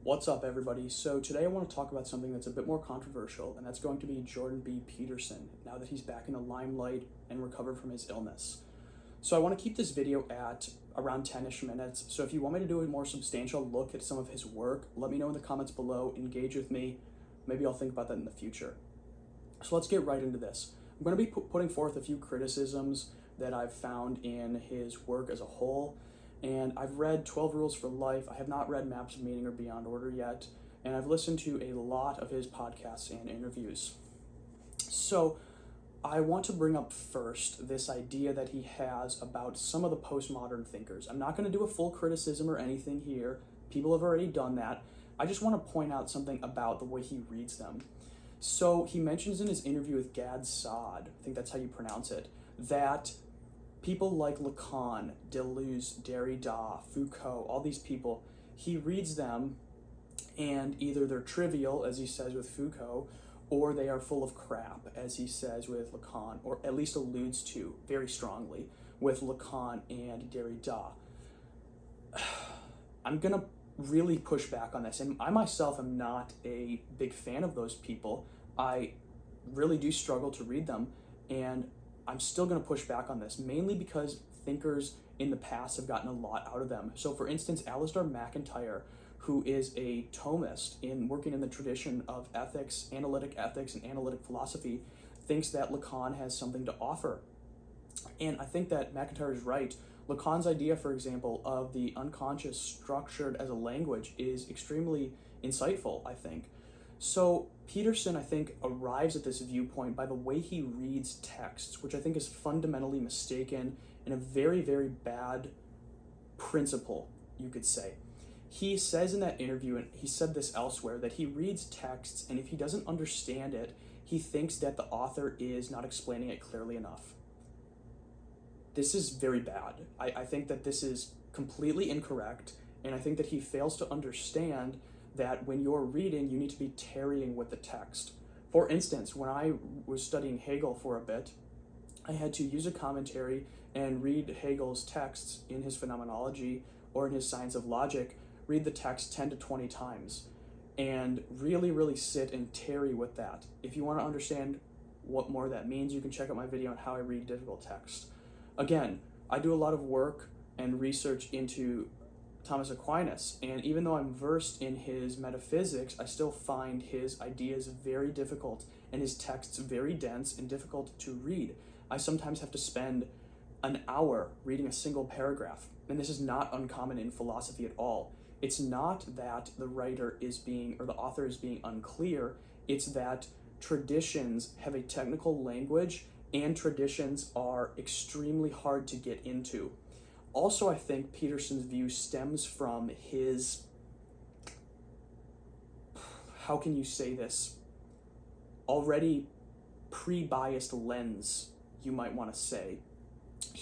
What's up, everybody? So today I want to talk about something that's a bit more controversial, and that's going to be Jordan B. Peterson, now that he's back in the limelight and recovered from his illness. So I want to keep this video at around 10-ish minutes, so if you want me to do a more substantial look at some of his work, let me know in the comments below, engage with me, maybe I'll think about that in the future. So let's get right into this. I'm going to be putting forth a few criticisms that I've found in his work as a whole, and I've read 12 Rules for Life. I have not read Maps of Meaning or Beyond Order yet, and I've listened to a lot of his podcasts and interviews. So I want to bring up first this idea that he has about some of the postmodern thinkers. I'm not going to do a full criticism or anything here. People have already done that. I just want to point out something about the way he reads them. So he mentions in his interview with Gad Saad, I think that's how you pronounce it, that people like Lacan, Deleuze, Derrida, Foucault, all these people, he reads them and either they're trivial, as he says with Foucault, or they are full of crap, as he says with Lacan, or at least alludes to very strongly with Lacan and Derrida. I'm going to really push back on this, and I myself am not a big fan of those people. I really do struggle to read them, and I'm still going to push back on this, mainly because thinkers in the past have gotten a lot out of them. So for instance, Alasdair MacIntyre, who is a Thomist working in the tradition of ethics, and analytic philosophy, thinks that Lacan has something to offer. And I think that MacIntyre is right. Lacan's idea, for example, of the unconscious structured as a language is extremely insightful, I think. So Peterson, I think, arrives at this viewpoint by the way he reads texts, which I think is fundamentally mistaken and a very, very bad principle, you could say. He says in that interview, and he said this elsewhere, that he reads texts, and if he doesn't understand it, he thinks that the author is not explaining it clearly enough. This is very bad. I think that this is completely incorrect, and I think that he fails to understand that when you're reading, you need to be tarrying with the text. For instance, when I was studying Hegel for a bit, I had to use a commentary and read Hegel's texts in his Phenomenology or in his Science of Logic, read the text 10 to 20 times, and really, really sit and tarry with that. If you want to understand what more that means, you can check out my video on how I read difficult text. Again, I do a lot of work and research into Thomas Aquinas, and even though I'm versed in his metaphysics, I still find his ideas very difficult and his texts very dense and difficult to read. I sometimes have to spend an hour reading a single paragraph, and this is not uncommon in philosophy at all. It's not that the writer is being, or the author is being unclear, it's that traditions have a technical language and traditions are extremely hard to get into. Also, I think Peterson's view stems from his, how can you say this, already pre-biased lens, you might want to say.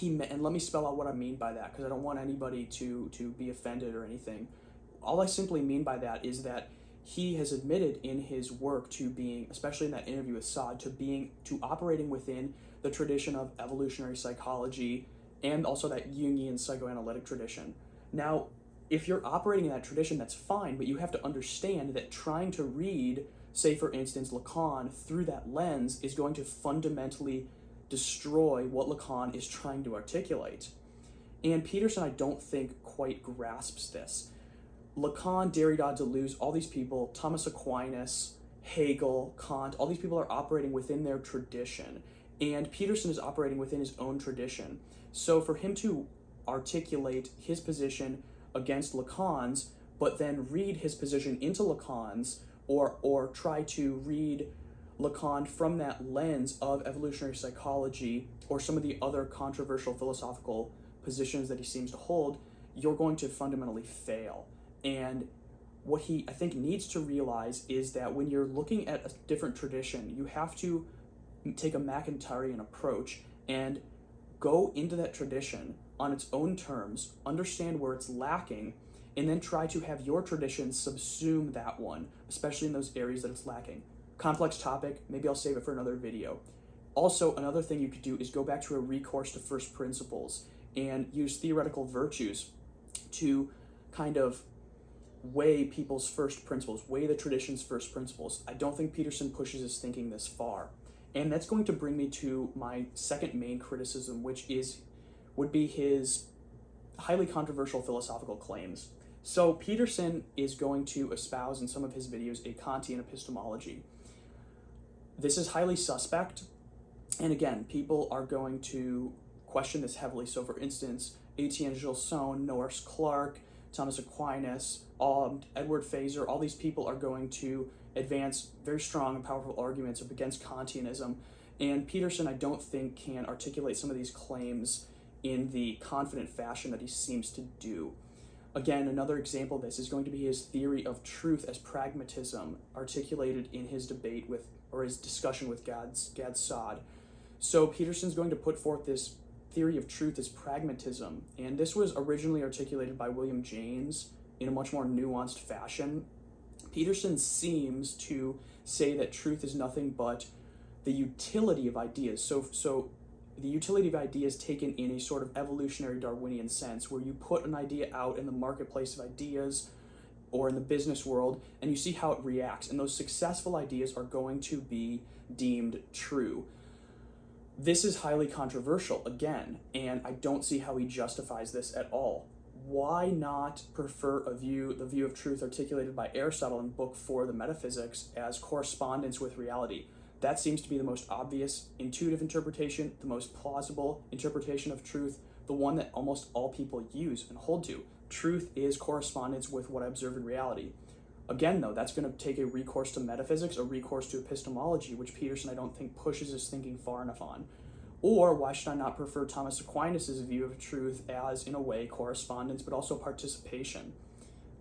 And let me spell out what I mean by that, because I don't want anybody to be offended or anything. All I simply mean by that is that he has admitted in his work to being, especially in that interview with Saad, to operating within the tradition of evolutionary psychology and also that Jungian psychoanalytic tradition. Now, if you're operating in that tradition, that's fine, but you have to understand that trying to read, say for instance, Lacan through that lens is going to fundamentally destroy what Lacan is trying to articulate. And Peterson, I don't think, quite grasps this. Lacan, Derrida, Deleuze, all these people, Thomas Aquinas, Hegel, Kant, all these people are operating within their tradition, and Peterson is operating within his own tradition. So for him to articulate his position against Lacan's, but then read his position into Lacan's, or try to read Lacan from that lens of evolutionary psychology or some of the other controversial philosophical positions that he seems to hold, you're going to fundamentally fail. And what he, I think, needs to realize is that when you're looking at a different tradition, you have to take a MacIntyrean approach and go into that tradition on its own terms, understand where it's lacking, and then try to have your tradition subsume that one, especially in those areas that it's lacking. Complex topic, maybe I'll save it for another video. Also, another thing you could do is go back to a recourse to first principles and use theoretical virtues to kind of weigh people's first principles, weigh the tradition's first principles. I don't think Peterson pushes his thinking this far. And that's going to bring me to my second main criticism, which would be his highly controversial philosophical claims. So Peterson is going to espouse in some of his videos a Kantian epistemology. This is highly suspect, and again, people are going to question this heavily. So for instance, Etienne Gilson, Norris Clarke, Thomas Aquinas, Edward Feser, all these people are going to advance very strong and powerful arguments against Kantianism, and Peterson, I don't think, can articulate some of these claims in the confident fashion that he seems to do. Again, another example of this is going to be his theory of truth as pragmatism, articulated in his debate with, or his discussion with Gad Saad. So Peterson's going to put forth this theory of truth as pragmatism, and this was originally articulated by William James in a much more nuanced fashion. Peterson seems to say that truth is nothing but the utility of ideas. So the utility of ideas taken in a sort of evolutionary Darwinian sense, where you put an idea out in the marketplace of ideas or in the business world, and you see how it reacts, and those successful ideas are going to be deemed true. This is highly controversial, again, and I don't see how he justifies this at all. Why not prefer the view of truth articulated by Aristotle in Book 4, The Metaphysics, as correspondence with reality? That seems to be the most obvious, intuitive interpretation, the most plausible interpretation of truth, the one that almost all people use and hold to. Truth is correspondence with what I observe in reality. Again, though, that's going to take a recourse to metaphysics, a recourse to epistemology, which Peterson, I don't think, pushes his thinking far enough on. Or why should I not prefer Thomas Aquinas' view of truth as, in a way, correspondence, but also participation?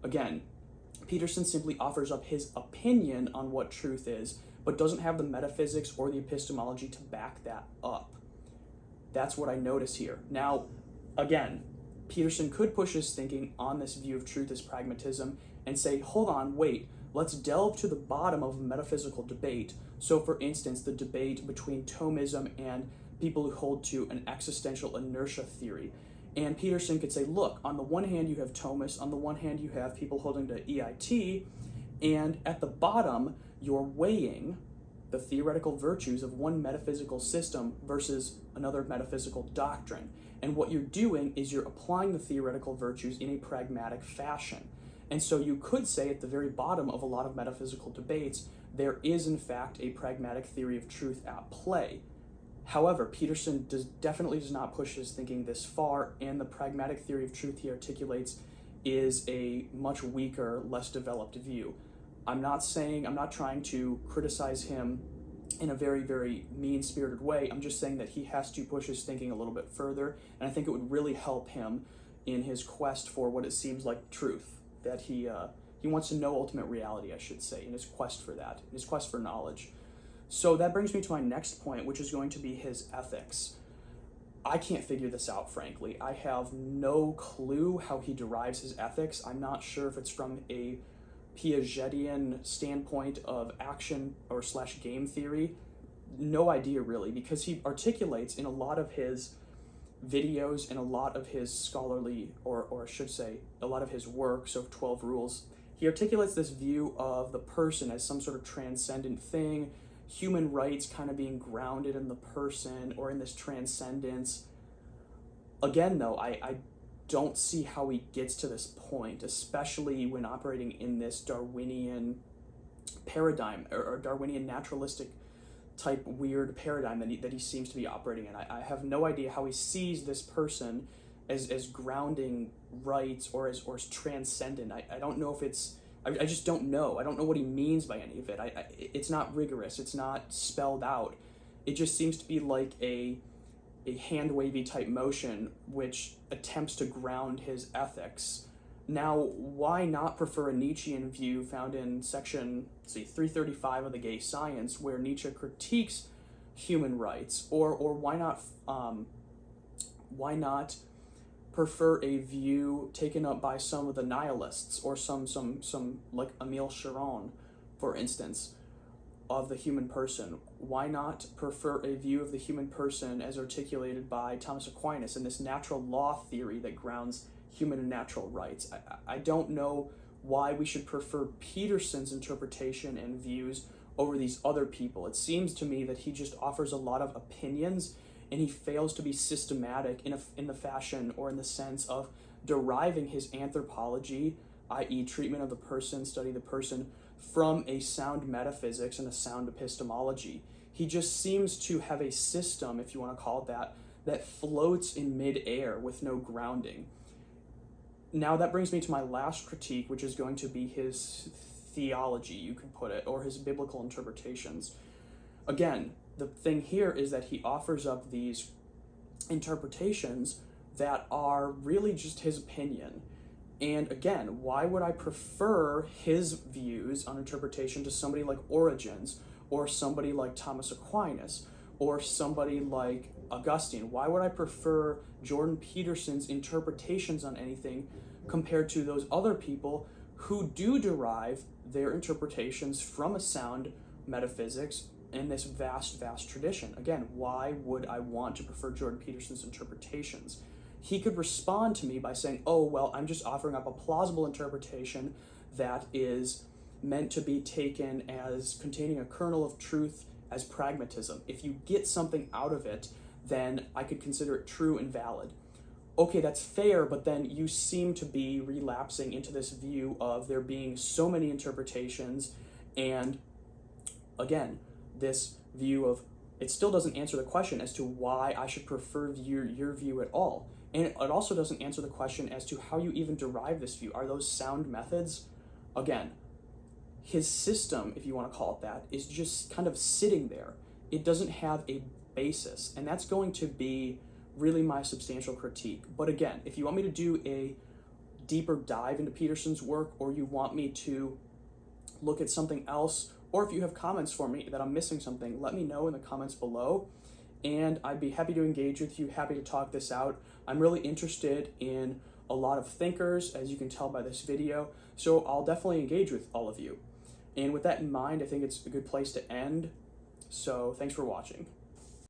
Again, Peterson simply offers up his opinion on what truth is, but doesn't have the metaphysics or the epistemology to back that up. That's what I notice here. Now, again, Peterson could push his thinking on this view of truth as pragmatism and say, hold on, wait, let's delve to the bottom of a metaphysical debate. So for instance, the debate between Thomism and people who hold to an existential inertia theory. And Peterson could say, look, on the one hand you have Thomists, on the one hand you have people holding to EIT, and at the bottom you're weighing the theoretical virtues of one metaphysical system versus another metaphysical doctrine. And what you're doing is you're applying the theoretical virtues in a pragmatic fashion. And so you could say at the very bottom of a lot of metaphysical debates, there is in fact a pragmatic theory of truth at play. However, Peterson definitely does not push his thinking this far, and the pragmatic theory of truth he articulates is a much weaker, less developed view. I'm not trying to criticize him in a very, very mean-spirited way. I'm just saying that he has to push his thinking a little bit further, and I think it would really help him in his quest for what it seems like truth, that he wants to know ultimate reality, I should say, in his quest for that, in his quest for knowledge. So that brings me to my next point, which is going to be his ethics. I can't figure this out, frankly. I have no clue how he derives his ethics. I'm not sure if it's from a Piagetian standpoint of action or / game theory. No idea, really, because he articulates in a lot of his videos and a lot of his scholarly, or I should say, a lot of his work, so 12 Rules, he articulates this view of the person as some sort of transcendent thing, human rights kind of being grounded in the person or in this transcendence. Again, though, I don't see how he gets to this point, especially when operating in this Darwinian paradigm or Darwinian naturalistic type weird paradigm that he seems to be operating in. I have no idea how he sees this person as grounding rights or as transcendent. I don't know if it's, I just don't know. I don't know what he means by any of it. It's not rigorous. It's not spelled out. It just seems to be like a hand-wavy type motion which attempts to ground his ethics. Now, why not prefer a Nietzschean view found in section 335 of the Gay Science, where Nietzsche critiques human rights? Or why not prefer a view taken up by some of the nihilists, or some like Émile Chiron, for instance, of the human person? Why not prefer a view of the human person as articulated by Thomas Aquinas in this natural law theory that grounds human and natural rights? I don't know why we should prefer Peterson's interpretation and views over these other people. It seems to me that he just offers a lot of opinions, and he fails to be systematic in the fashion or in the sense of deriving his anthropology, i.e. treatment of the person, study of the person, from a sound metaphysics and a sound epistemology. He just seems to have a system, if you want to call it that, that floats in mid-air with no grounding. Now that brings me to my last critique, which is going to be his theology, you could put it, or his biblical interpretations. Again, the thing here is that he offers up these interpretations that are really just his opinion. And again, why would I prefer his views on interpretation to somebody like Origen's, or somebody like Thomas Aquinas, or somebody like Augustine? Why would I prefer Jordan Peterson's interpretations on anything compared to those other people who do derive their interpretations from a sound metaphysics in this vast, vast tradition? Again, why would I want to prefer Jordan Peterson's interpretations? He could respond to me by saying, oh, well, I'm just offering up a plausible interpretation that is meant to be taken as containing a kernel of truth as pragmatism. If you get something out of it, then I could consider it true and valid. Okay, that's fair, but then you seem to be relapsing into this view of there being so many interpretations, and again, this view of it still doesn't answer the question as to why I should prefer your view at all. And it also doesn't answer the question as to how you even derive this view. Are those sound methods? Again, his system, if you want to call it that, is just kind of sitting there. It doesn't have a basis, and that's going to be really my substantial critique. But again, if you want me to do a deeper dive into Peterson's work, or you want me to look at something else, or if you have comments for me that I'm missing something, let me know in the comments below, and I'd be happy to engage with you, happy to talk this out. I'm really interested in a lot of thinkers, as you can tell by this video, so I'll definitely engage with all of you. And with that in mind, I think it's a good place to end, so thanks for watching.